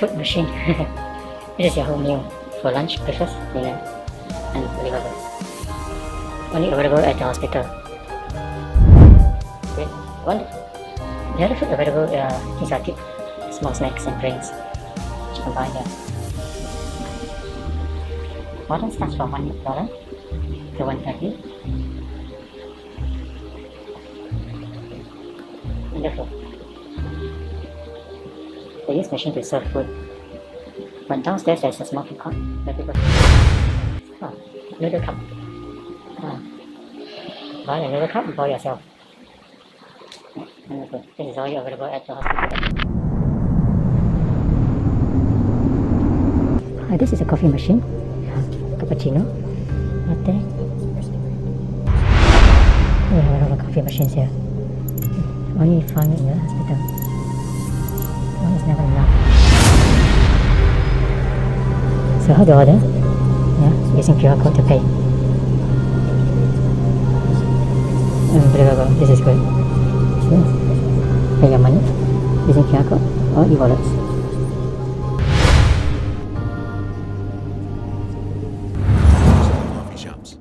food machine. This is your whole meal for lunch, breakfast, dinner, and deliverable. Only available at the hospital. Great, wonderful. The other food available these are small snacks and drinks, which you can buy here. Modern starts from $1 to $1.30. Wonderful. They use machine to serve food. But downstairs there's a small food court where people noodle cup. Buy a noodle cup for yourself. Wonderful. This is all available at the hospital. This is a coffee machine. Cappuccino. Latte. We have a lot of coffee machines here. Only found in the hospital. One is never enough. So how to order? Yeah, using QR code to pay. Unbelievable, this is good. Pay your money using QR code or e-wallets. Coffee shops.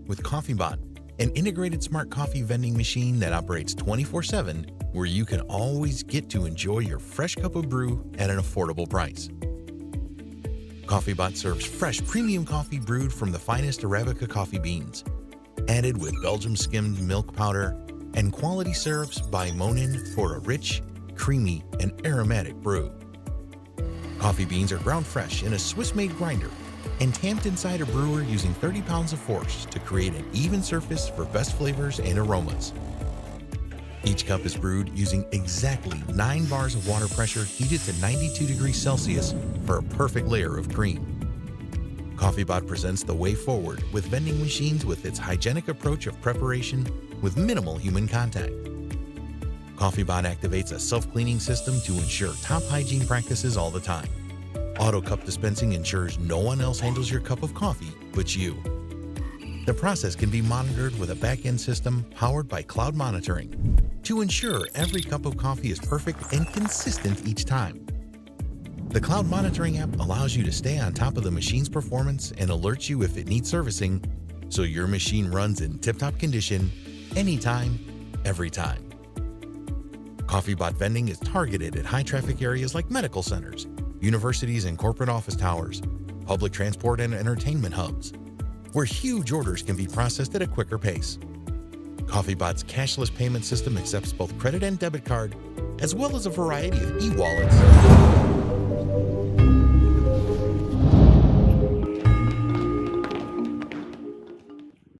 With CoffeeBot, an integrated smart coffee vending machine that operates 24/7, where you can always get to enjoy your fresh cup of brew at an affordable price. CoffeeBot serves fresh premium coffee brewed from the finest Arabica coffee beans, added with Belgium skimmed milk powder and quality syrups by Monin for a rich, creamy, and aromatic brew. Coffee beans are ground fresh in a Swiss-made grinder and tamped inside a brewer using 30 pounds of force to create an even surface for best flavors and aromas. Each cup is brewed using exactly 9 bars of water pressure heated to 92 degrees Celsius for a perfect layer of cream. CoffeeBot presents the way forward with vending machines with its hygienic approach of preparation with minimal human contact. CoffeeBot activates a self-cleaning system to ensure top hygiene practices all the time. Auto cup dispensing ensures no one else handles your cup of coffee but you. The process can be monitored with a back-end system powered by cloud monitoring to ensure every cup of coffee is perfect and consistent each time. The cloud monitoring app allows you to stay on top of the machine's performance and alerts you if it needs servicing, so your machine runs in tip-top condition, anytime, every time. CoffeeBot vending is targeted at high-traffic areas like medical centers, universities and corporate office towers, public transport and entertainment hubs, where huge orders can be processed at a quicker pace. CoffeeBot's cashless payment system accepts both credit and debit card, as well as a variety of e-wallets.